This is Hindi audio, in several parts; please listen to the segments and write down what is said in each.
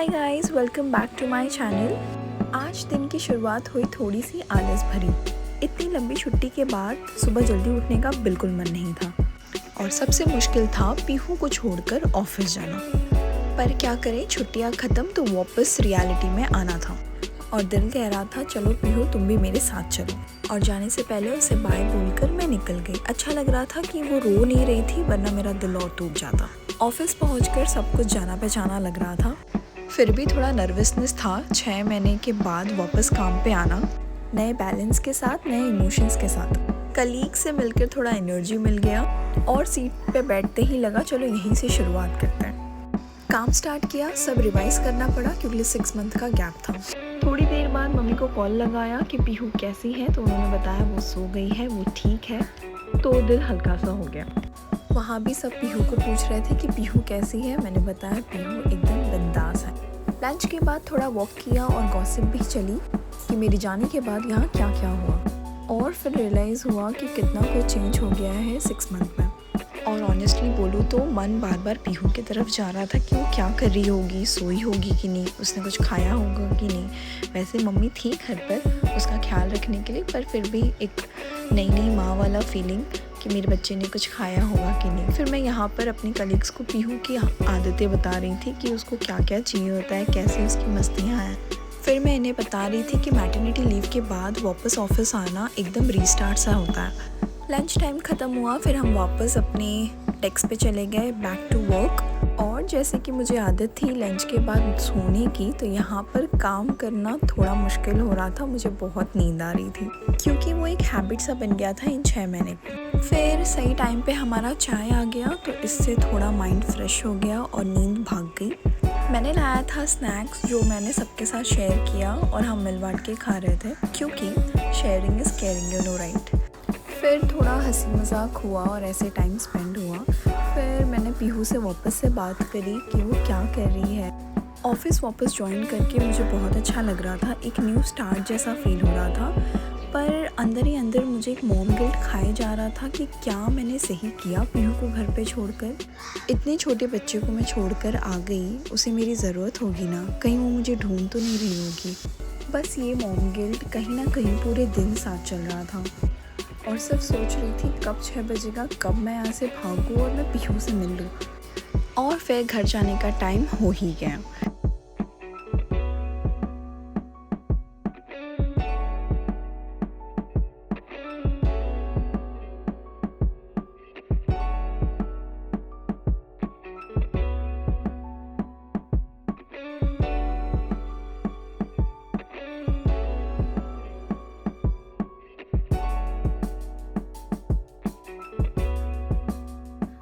Hi guys, welcome back to my channel. आज दिन की शुरुआत हुई थोड़ी सी आलस भरी। इतनी लंबी छुट्टी के बाद सुबह जल्दी उठने का बिल्कुल मन नहीं था और सबसे मुश्किल था पीहू को छोड़कर ऑफिस जाना। पर क्या करें, छुट्टियां ख़त्म तो वापस रियलिटी में आना था और दिल कह रहा था चलो पीहू तुम भी मेरे साथ चलो। और जाने से पहले उसे बाय बोलकर मैं निकल गई। अच्छा लग रहा था कि वो रो नहीं रही थी, वरना मेरा दिल और टूट जाता। ऑफिस पहुंचकर सब कुछ जाना पहचाना लग रहा था, फिर भी थोड़ा नर्वसनेस था। 6 महीने के बाद वापस काम पे आना, नए बैलेंस के साथ, नए इमोशंस के साथ। कलीग से मिलकर थोड़ा एनर्जी मिल गया और सीट पे बैठते ही लगा चलो यहीं से शुरुआत करते हैं। काम स्टार्ट किया, सब रिवाइज करना पड़ा क्योंकि 6 मंथ का गैप था। थोड़ी देर बाद मम्मी को कॉल लगाया कि पीहू कैसी है, तो उन्होंने बताया वो सो गई है, वो ठीक है। तो दिल हल्का सा हो गया। वहाँ भी सब पीहू को पूछ रहे थे कि पीहू कैसी है। मैंने बताया पीहू एकदम बिंदास है। लंच के बाद थोड़ा वॉक किया और गॉसिप भी चली कि मेरे जाने के बाद यहाँ क्या क्या हुआ, और फिर रियलाइज़ हुआ कि कितना कुछ चेंज हो गया है 6 मंथ में। और ऑनेस्टली बोलूँ तो मन बार बार पीहू की तरफ जा रहा था कि वो क्या कर रही होगी, सोई होगी कि नहीं, उसने कुछ खाया होगा कि नहीं। वैसे मम्मी थी घर पर उसका ख्याल रखने के लिए, पर फिर भी एक नई नई माँ वाला फीलिंग कि मेरे बच्चे ने कुछ खाया होगा कि नहीं। फिर मैं यहाँ पर अपनी कलीग्स को पीहू की आदतें बता रही थी कि उसको क्या क्या चाहिए होता है, कैसे उसकी मस्तियाँ हैं। फिर मैं इन्हें बता रही थी कि मैटरनिटी लीव के बाद वापस ऑफिस आना एकदम रीस्टार्ट सा होता है। लंच टाइम ख़त्म हुआ, फिर हम वापस अपने डेस्क पे चले गए, बैक टू वर्क। और जैसे कि मुझे आदत थी लंच के बाद सोने की, तो यहाँ पर काम करना थोड़ा मुश्किल हो रहा था। मुझे बहुत नींद आ रही थी क्योंकि वो एक हैबिट सा बन गया था इन 6 महीने में। फिर सही टाइम पे हमारा चाय आ गया, तो इससे थोड़ा माइंड फ्रेश हो गया और नींद भाग गई। मैंने लाया था स्नैक्स जो मैंने सबके साथ शेयर किया और हम मिल बांट के खा रहे थे क्योंकि sharing is caring, you know right. फिर थोड़ा हंसी मजाक हुआ और ऐसे टाइम स्पेंड हुआ। फिर मैंने पीहू से वापस से बात करी कि वो क्या कर रही है। ऑफिस वापस ज्वाइन करके मुझे बहुत अच्छा लग रहा था, एक न्यू स्टार्ट जैसा फील हो रहा था। पर अंदर ही अंदर मुझे एक मॉम गिल्ट खाए जा रहा था कि क्या मैंने सही किया पीहू को घर पे छोड़कर। इतने छोटे बच्चे को मैं छोड़कर आ गई, उसे मेरी ज़रूरत होगी ना, कहीं वो मुझे ढूंढ तो नहीं रही होगी। बस ये मॉम गिल्ट कहीं ना कहीं पूरे दिन साथ चल रहा था और सिर्फ सोच रही थी कब 6 बजेगा, कब मैं यहाँ से भागूँ और मैं पीहू से मिल लूँ। और फिर घर जाने का टाइम हो ही गया।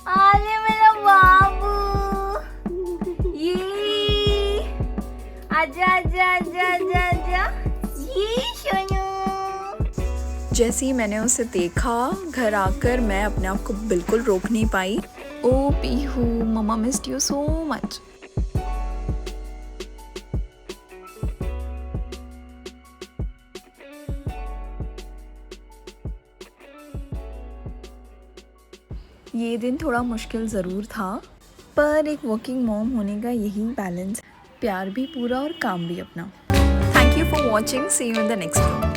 आले मेरा बाबू, ये आजा आजा आजा आजा आजा, ये सोनू। जैसे ही मैंने उसे देखा घर आकर, मैं अपने आप को बिल्कुल रोक नहीं पाई। ओ पीहू, मम्मा मिस्ड यू सो मच। ये दिन थोड़ा मुश्किल ज़रूर था, पर एक वर्किंग मॉम होने का यही बैलेंस, प्यार भी पूरा और काम भी अपना। Thank you for watching, see you in the next video.